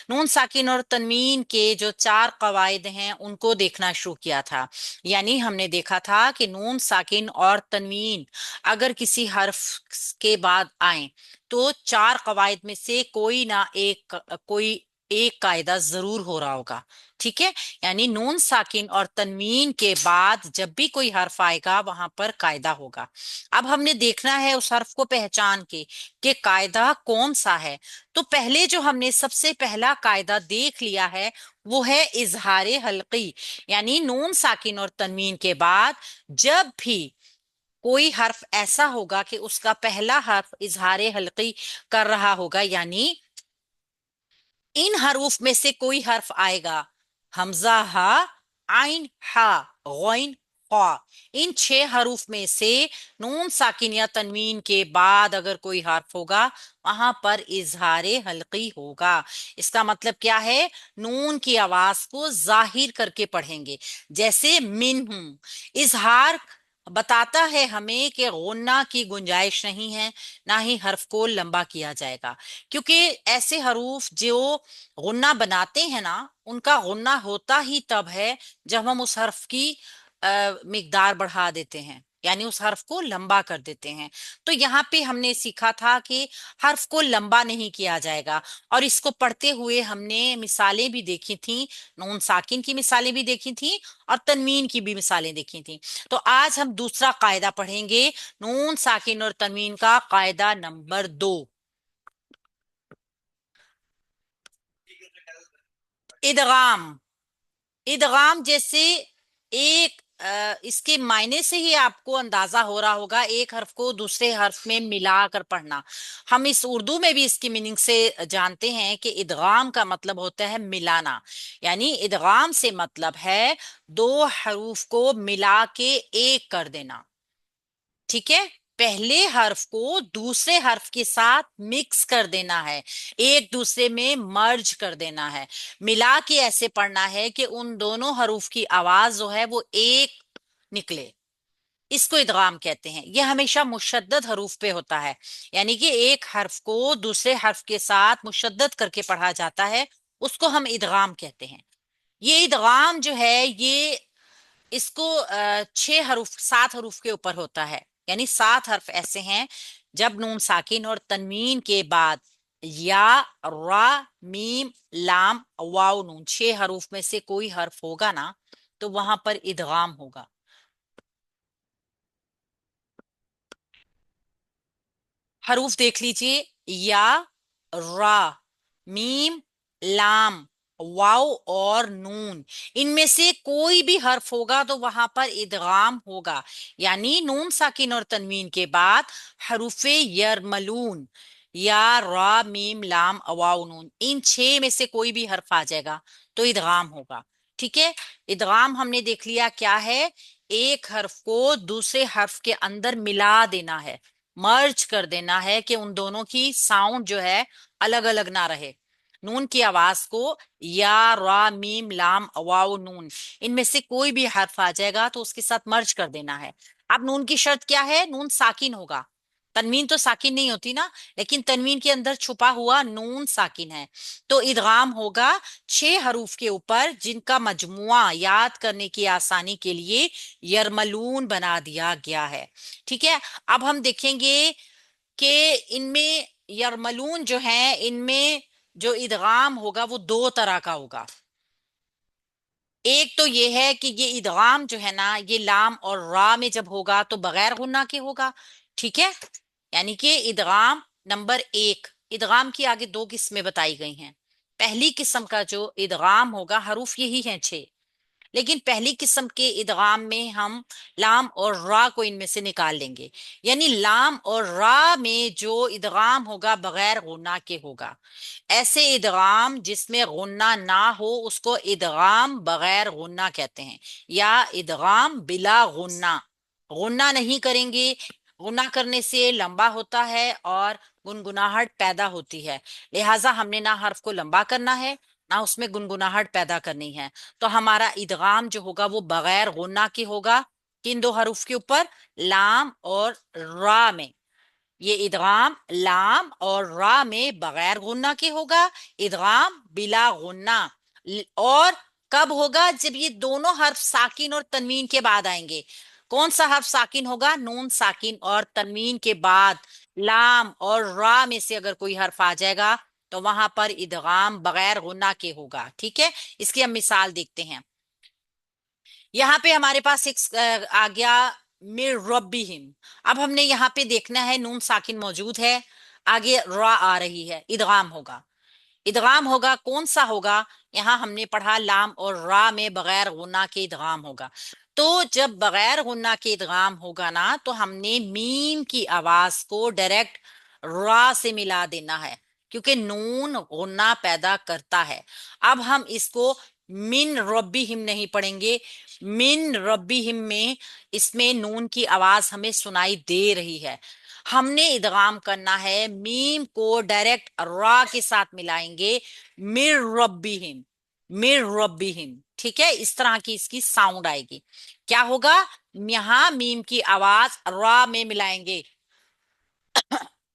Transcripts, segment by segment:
नून साकिन और तनवीन के जो चार कवायद हैं उनको देखना शुरू किया था। यानी हमने देखा था कि नून साकिन और तनवीन अगर किसी हर्फ के बाद आए तो चार कवायद में से कोई एक कायदा जरूर हो रहा होगा। ठीक है, यानी नून साकिन और तनवीन के बाद जब भी कोई हर्फ आएगा वहां पर कायदा होगा। अब हमने देखना है उस हर्फ को पहचान के कि कायदा कौन सा है। तो पहले जो हमने सबसे पहला कायदा देख लिया है वो है इजहार हल्की। यानी नून साकिन और तनवीन के बाद जब भी कोई हर्फ ऐसा होगा कि उसका पहला हर्फ इजहार हल्की कर रहा होगा, यानी इन हरूफ में से कोई हर्फ आएगा, हमजा हा, आइन हा, गौइन खा, इन छह हरूफ में से नून साकिन या तनवीन के बाद अगर कोई हर्फ होगा वहां पर इजहार हल्की होगा। इसका मतलब क्या है, नून की आवाज को जाहिर करके पढ़ेंगे। जैसे मिन हूं, इजहार बताता है हमें कि गुन्ना की गुंजाइश नहीं है, ना ही हर्फ को लंबा किया जाएगा। क्योंकि ऐसे हरूफ जो गुन्ना बनाते हैं ना, उनका गुन्ना होता ही तब है जब हम उस हर्फ की मिकदार बढ़ा देते हैं, यानी उस हर्फ को लंबा कर देते हैं। तो यहाँ पे हमने सीखा था कि हर्फ को लंबा नहीं किया जाएगा, और इसको पढ़ते हुए हमने मिसालें भी देखी थी। नून साकिन की मिसालें भी देखी थी और तनवीन की भी मिसालें देखी थी। तो आज हम दूसरा कायदा पढ़ेंगे, नून साकिन और तनवीन का कायदा नंबर 2, इदगाम। इदगाम जैसे एक इसके मायने से ही आपको अंदाजा हो रहा होगा, एक हर्फ को दूसरे हर्फ में मिलाकर पढ़ना। हम इस उर्दू में भी इसकी मीनिंग से जानते हैं कि इदगाम का मतलब होता है मिलाना। यानी इदगाम से मतलब है दो हरूफ को मिला के एक कर देना। ठीक है, पहले हर्फ को दूसरे हर्फ के साथ मिक्स कर देना है, एक दूसरे में मर्ज कर देना है, मिला के ऐसे पढ़ना है कि उन दोनों हरूफ की आवाज जो है वो एक निकले। इसको इदगाम कहते हैं। यह हमेशा मुशद्दद हरूफ पे होता है, यानी कि एक हर्फ को दूसरे हर्फ के साथ मुशद्दद करके पढ़ा जाता है, उसको हम इदगाम कहते हैं। ये इदगाम जो है ये इसको छह हरूफ सात हरूफ के ऊपर होता है। यानी सात हर्फ ऐसे हैं जब नून साकिन और तनवीन के बाद या, रा, मीम, लाम, वाव, नून, छह हरूफ में से कोई हर्फ होगा ना तो वहां पर इदगाम होगा। हरूफ देख लीजिए, या, रा, मीम, लाम, वाव और नून, इनमें से कोई भी हर्फ होगा तो वहां पर इदगाम होगा। यानी नून साकिन और तनवीन के बाद हरूफे यरमलून, या, रा, मीम, लाम, वाव, नून, इन छह में से कोई भी हर्फ आ जाएगा तो इदगाम होगा। ठीक है, इदगाम हमने देख लिया क्या है, एक हर्फ को दूसरे हर्फ के अंदर मिला देना है, मर्ज कर देना है कि उन दोनों की साउंड जो है अलग अलग ना रहे। नून की आवाज को या, रा, मीम, लाम, वाव, नून, इनमें से कोई भी हर्फ आ जाएगा तो उसके साथ मर्ज कर देना है। अब नून की शर्त क्या है, नून साकिन होगा। तनवीन तो साकिन नहीं होती ना, लेकिन तनवीन के अंदर छुपा हुआ नून साकिन है। तो इदगाम होगा छह हरूफ के ऊपर जिनका मजमुआ याद करने की आसानी के लिए यरमलून बना दिया गया है। ठीक है, अब हम देखेंगे कि इनमें यरमलून जो है, इनमें जो इदगाम होगा वो दो तरह का होगा। एक तो ये है कि ये इदगाम जो है ना, ये लाम और रा में जब होगा तो बगैर गुन्ना के होगा। ठीक है, यानी कि इदगाम नंबर एक, इदगाम की आगे दो किस्में बताई गई हैं। पहली किस्म का जो इदगाम होगा, हरूफ यही हैं छह, लेकिन पहली किस्म के इदगाम में हम लाम और रा को इनमें से निकाल लेंगे। यानी लाम और रा में जो इदगाम होगा बगैर गुन्ना के होगा। ऐसे इदगाम जिसमें गुन्ना ना हो उसको इदगाम बगैर गुन्ना कहते हैं, या इदगाम बिला गुन्ना। गुन्ना नहीं करेंगे, गुन्ना करने से लंबा होता है और गुनगुनाहट पैदा होती है। लिहाजा हमने ना हर्फ को लंबा करना है ना उसमें गुनगुनाहट पैदा करनी है। तो हमारा इदगाम जो होगा वो बगैर गुन्ना के होगा, किन दो हरूफ के ऊपर, लाम और रा में। ये इदगाम लाम और रा में बगैर गुन्ना के होगा, इदगाम बिला गुन्ना। और कब होगा? जब ये दोनों हर्फ साकिन और तनवीन के बाद आएंगे। कौन सा हर्फ साकिन होगा? नून साकिन और तनवीन के बाद लाम और रा में से अगर कोई हर्फ आ जाएगा तो वहां पर इदगाम बगैर गुन्ना के होगा। ठीक है, इसकी हम मिसाल देखते हैं। यहाँ पे हमारे पास एक आ गया मिर रब्बिहिम। अब हमने यहाँ पे देखना है नून साकिन मौजूद है, आगे रा आ रही है, इदगाम होगा। इदगाम होगा, कौन सा होगा? यहाँ हमने पढ़ा लाम और रा में बगैर गुन्ना के इदगाम होगा। तो जब बगैर गुन्ना के इदगाम होगा ना, तो हमने मीम की आवाज को डायरेक्ट रा से मिला देना है, क्योंकि नून गुन्ना पैदा करता है। अब हम इसको मिन रब्बिहिम नहीं पढ़ेंगे। मिन रब्बिहिम में इसमें नून की आवाज हमें सुनाई दे रही है। हमने इदगाम करना है, मीम को डायरेक्ट रा के साथ मिलाएंगे, मिर रब्बिहिम, मिर रब्बिहिम। ठीक है, इस तरह की इसकी साउंड आएगी। क्या होगा? यहां मीम की आवाज रा में मिलाएंगे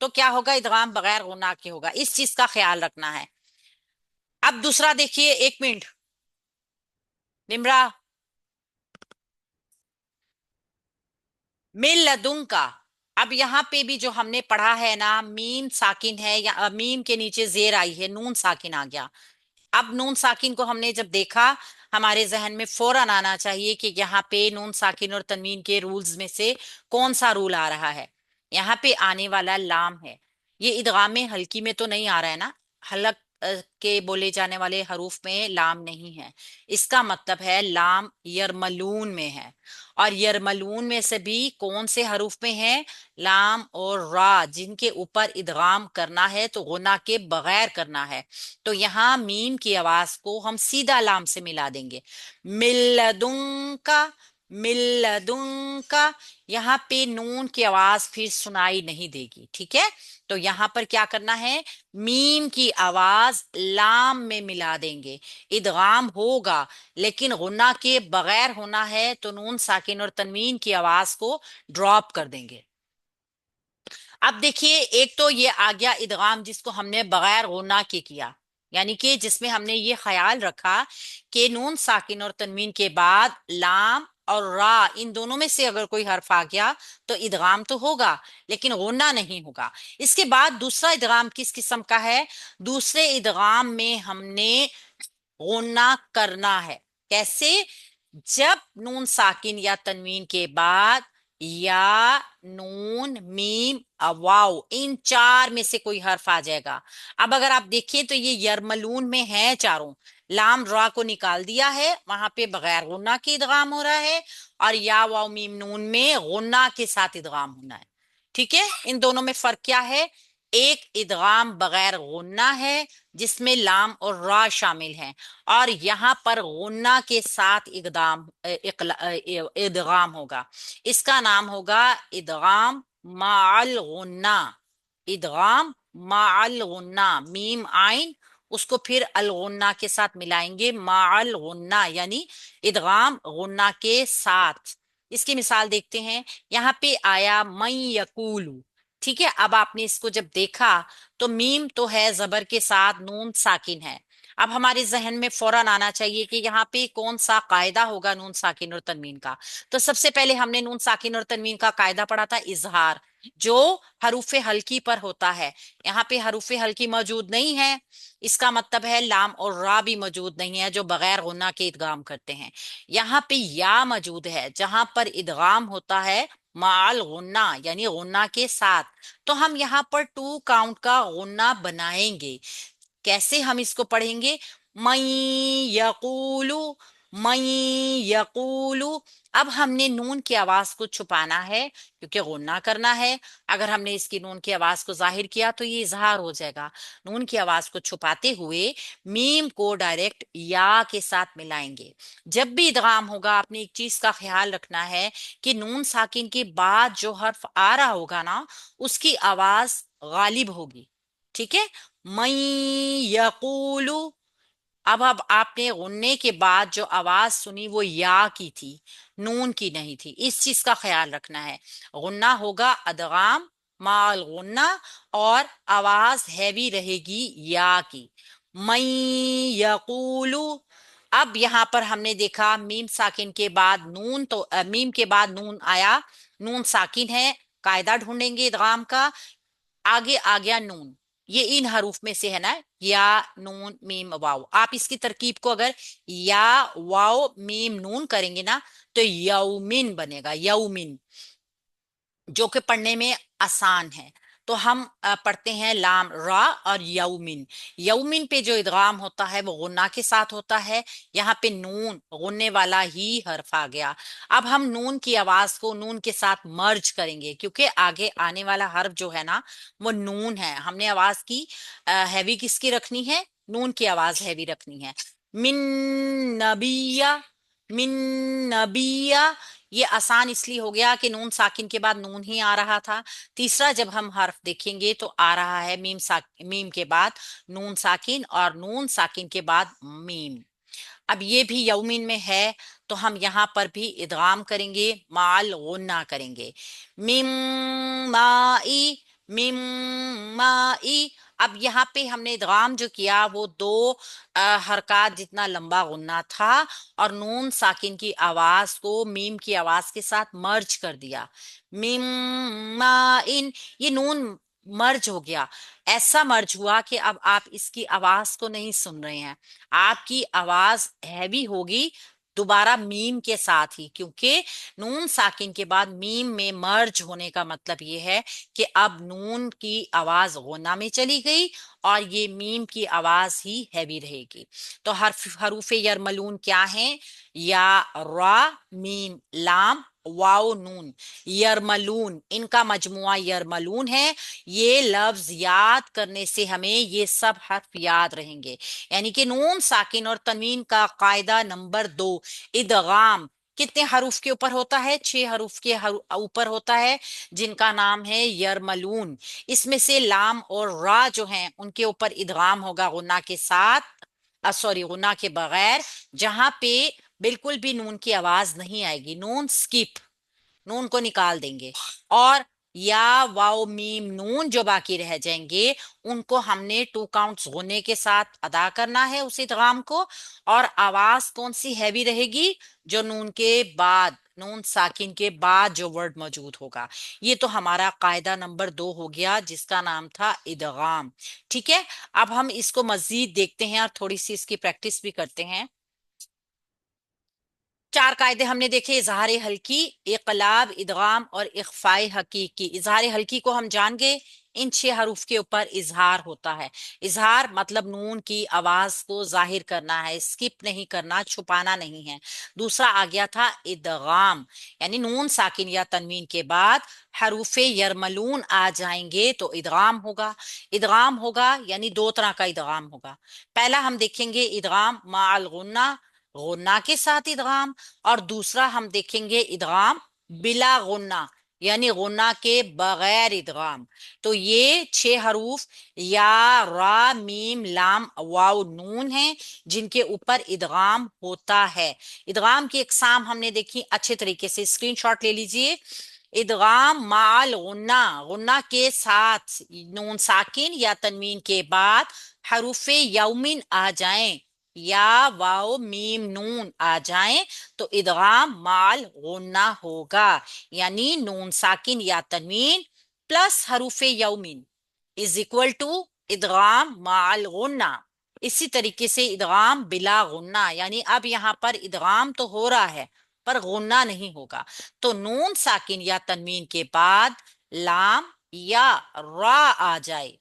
तो क्या होगा? इदगाम बगैर गुना के होगा। इस चीज का ख्याल रखना है। अब दूसरा देखिए, एक मिनट निम्रा। मिल लदुन का। अब यहाँ पे भी जो हमने पढ़ा है ना, मीम साकिन है या मीम के नीचे जेर आई है, नून साकिन आ गया। अब नून साकिन को हमने जब देखा, हमारे जहन में फौरन आना चाहिए कि यहाँ पे नून साकिन और तनवीन के रूल्स में से कौन सा रूल आ रहा है। यहाँ पे आने वाला लाम है। ये इदगाम में हल्की में तो नहीं आ रहा है ना, हलक के बोले जाने वाले हरूफ में लाम नहीं है। इसका मतलब है लाम यरमलून में है। और यरमलून में से भी कौन से हरूफ में है? लाम और रा, जिनके ऊपर इदगाम करना है तो गुना के बगैर करना है। तो यहाँ मीम की आवाज को हम सीधा लाम से मिला देंगे, मिल्लदुन का, मिल्लदुन का। यहाँ पे नून की आवाज फिर सुनाई नहीं देगी। ठीक है, तो यहाँ पर क्या करना है? मीम की आवाज लाम में मिला देंगे। इदगाम होगा लेकिन गुन्ना के बगैर होना है, तो नून साकिन और तनवीन की आवाज को ड्रॉप कर देंगे। अब देखिए, एक तो ये आ गया इदगाम जिसको हमने बगैर गुन्ना के किया, यानी कि जिसमें हमने ये ख्याल रखा कि नून साकिन और तनवीन के बाद लाम और रा, इन दोनों में से अगर कोई हर्फ आ गया तो इदगाम तो होगा लेकिन गुन्ना नहीं होगा। इसके बाद दूसरा इदगाम किस किस्म का है? दूसरे इदगाम में हमने गुन्ना करना है। कैसे? जब नून साकिन या तनवीन के बाद या नून मीम वाव, इन चार में से कोई हर्फ आ जाएगा। अब अगर आप देखिए तो ये यरमलून में है चारों। लाम रा को निकाल दिया है, वहां पे बगैर गुन्ना के इदगाम हो रहा है। और या वाव मीम नून में गुन्ना के साथ इदगाम होना है। ठीक है, इन दोनों में फर्क क्या है? एक इदगाम बगैर गुन्ना है जिसमें लाम और रा शामिल हैं, और यहां पर गुन्ना के साथ इदगाम होगा। इसका नाम होगा इदगाम माअल गुन्ना। इदगाम माअल गुन्ना, मीम आइन, उसको फिर अल गुन्ना के साथ मिलाएंगे, माअल गुन्ना यानी इदगाम गुन्ना के साथ। इसकी मिसाल देखते हैं। यहाँ पे आया मई यकूलू। ठीक है, अब आपने इसको जब देखा तो मीम तो है, जबर के साथ नून साकिन है। अब हमारे जहन में फौरन आना चाहिए कि यहाँ पे कौन सा कायदा होगा नून साकिन और तनवीन का। तो सबसे पहले हमने नून साकिन और तनवीन का कायदा पढ़ा था, इजहार, जो हरूफे हल्की पर होता है। यहाँ पे हरूफे हल्की मौजूद नहीं है, इसका मतलब है लाम और रा भी मौजूद नहीं है जो बगैर गुन्ना के इदगाम करते हैं। यहाँ पे या मौजूद है जहां पर इदगाम होता है माल गुन्ना यानी गुन्ना के साथ। तो हम यहाँ पर टू काउंट का गुन्ना बनाएंगे। कैसे हम इसको पढ़ेंगे? मई यकूलू, मई यकूलू। अब हमने नून की आवाज को छुपाना है क्योंकि गुन्ना करना है। अगर हमने इसकी नून की आवाज को जाहिर किया तो ये इजहार हो जाएगा। नून की आवाज को छुपाते हुए मीम को डायरेक्ट या के साथ मिलाएंगे। जब भी इदगाम होगा, आपने एक चीज का ख्याल रखना है कि नून साकिन के बाद जो हर्फ आ रहा होगा ना, उसकी आवाज गालिब होगी। ठीक है, मई यकूलू। अब आपने गुन्ने के बाद जो आवाज सुनी वो या की थी, नून की नहीं थी। इस चीज का ख्याल रखना है। गुन्ना होगा अदगाम माल गुन्ना, और आवाज हैवी रहेगी या की। मई यकूलू। अब यहां पर हमने देखा मीम साकिन के बाद नून, तो मीम के बाद नून आया, नून साकिन है, कायदा ढूंढेंगे इदगाम का। आगे आ गया नून, ये इन हरूफ में से है ना, या नून मीम वाव। आप इसकी तरकीब को अगर या वाव मीम नून करेंगे ना, तो यौमिन बनेगा, यौमिन, जो कि पढ़ने में आसान है। तो हम पढ़ते हैं लाम रा और यौमिन। यौमिन पे जो इदगाम होता है वो गुन्ना के साथ होता है। यहाँ पे नून गुन्ने वाला ही हर्फ आ गया। अब हम नून की आवाज को नून के साथ मर्ज करेंगे, क्योंकि आगे आने वाला हर्फ जो है ना वो नून है। हमने आवाज की हैवी किसकी रखनी है, नून की आवाज हैवी रखनी है। मिन नबिया, मिन नबिया। ये आसान इसलिए हो गया कि नून साकिन के बाद नून ही आ रहा था। तीसरा जब हम हर्फ देखेंगे तो आ रहा है मीम के बाद नून साकिन, और नून साकिन के बाद मीम। अब ये भी यौमिन में है, तो हम यहाँ पर भी इदगाम करेंगे, माल गुन्ना करेंगे। मिम माई, मिम माई। अब यहाँ पे हमने इदगाम जो किया वो दो हरकत जितना लंबा गुन्ना था, और नून साकिन की आवाज को मीम की आवाज के साथ मर्ज कर दिया। मिम माइन, ये नून मर्ज हो गया। ऐसा मर्ज हुआ कि अब आप इसकी आवाज को नहीं सुन रहे हैं, आपकी आवाज हैवी होगी दोबारा मीम के साथ ही, क्योंकि नून साकिन के बाद मीम में मर्ज होने का मतलब ये है कि अब नून की आवाज गुन्ना में चली गई, और ये मीम की आवाज ही हैवी रहेगी। तो हरूफ यरमलून क्या है, या रा मीम लाम वाओ नून, यरमलून, इनका मजमुआ यरमलून है। ये लफ्ज याद करने से हमें ये सब हर्फ याद रहेंगे। यानी कि नून साकिन और तनवीन का कायदा नंबर 2, इदगाम कितने हरूफ के ऊपर होता है, 6 हरूफ के ऊपर होता है, जिनका नाम है यरमलून। इसमें से लाम और रा जो हैं उनके ऊपर इदगाम होगा गुन्ना के साथ, सॉरी गुन्ना के बगैर, जहां पे बिल्कुल भी नून की आवाज नहीं आएगी, नून स्किप, नून को निकाल देंगे। और या वाओ मीम नून जो बाकी रह जाएंगे, उनको हमने 2 काउंट्स गुन्ने के साथ अदा करना है उस इदगाम को। और आवाज कौन सी हैवी रहेगी, जो नून के बाद, नून साकिन के बाद जो वर्ड मौजूद होगा। ये तो हमारा कायदा नंबर 2 हो गया, जिसका नाम था इदगाम। ठीक है, अब हम इसको मजीद देखते हैं और थोड़ी सी इसकी प्रैक्टिस भी करते हैं। 4 कायदे हमने देखे, इजहार हल्की, इकलाब, इदगाम और इख्फाए हकीकी। इजहार हल्की को हम जान गए, इन 6 हरूफ के ऊपर इजहार होता है। इजहार मतलब नून की आवाज को जाहिर करना है, स्किप नहीं करना, छुपाना नहीं है। दूसरा आ गया था इदगाम, यानी नून साकिन या तनवीन के बाद हरूफे यरमलून आ जाएंगे तो इदगाम होगा। इदगाम होगा यानी 2 तरह का इदगाम होगा। पहला हम देखेंगे इदगाम माल गुन्ना, गुन्ना के साथ इदगाम। और दूसरा हम देखेंगे इदगाम बिला गुन्ना, यानी गुन्ना के बगैर इदगाम। तो ये 6 हरूफ या रा मीम लाम वाव नून हैं, जिनके ऊपर इदगाम होता है। इदगाम की इकसाम हमने देखी अच्छे तरीके से, स्क्रीनशॉट ले लीजिए। इदगाम माल गुन्ना, गुन्ना के साथ नून साकिन या तनवीन के बाद हरूफे यौमिन आ जाएं, या वाओ मीम नून आ जाएं, तो इदगाम माल गुन्ना होगा। यानी नून साकिन या तनवीन प्लस हरूफे यौमिन इज इक्वल टू इदगाम माल गुन्ना। इसी तरीके से इदगाम बिला गुन्ना, यानी अब यहां पर इदगाम तो हो रहा है पर गुन्ना नहीं होगा। तो नून साकिन या तनवीन के बाद लाम या रा आ जाए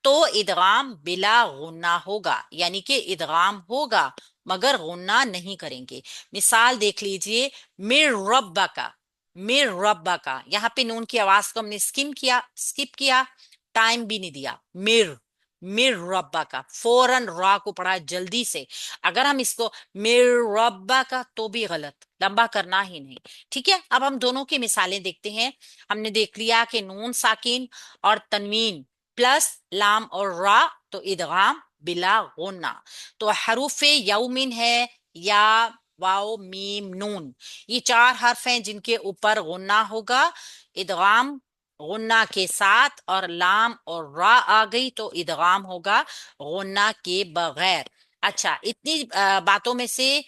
तो इदगाम बिला गुन्ना होगा, यानी कि इदगाम होगा मगर गुन्ना नहीं करेंगे। मिसाल देख लीजिए, मिर रब्बा का, मिर रब्बा का, यहाँ पे नून की आवाज को हमने स्किप किया, टाइम भी नहीं दिया। मिर, मिर रब्बा का, फौरन रा को पढ़ा जल्दी से। अगर हम इसको मिर रब्बा का, तो भी गलत, लंबा करना ही नहीं। ठीक है, अब हम दोनों की मिसालें देखते हैं। हमने देख लिया कि नून साकिन और तनवीन प्लस लाम और रा तो इदगाम बिला गुन्ना। तो हरूफे यौमिन है या वाओ मीम नून, ये 4 हर्फ हैं जिनके ऊपर गुन्ना होगा। इदगाम غنہ کے ساتھ، اور لام اور را آ گئی تو ادغام ہوگا غنہ کے بغیر۔ اچھا، اتنی باتوں میں سے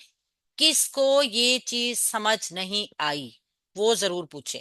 کس کو یہ چیز سمجھ نہیں آئی وہ ضرور پوچھے۔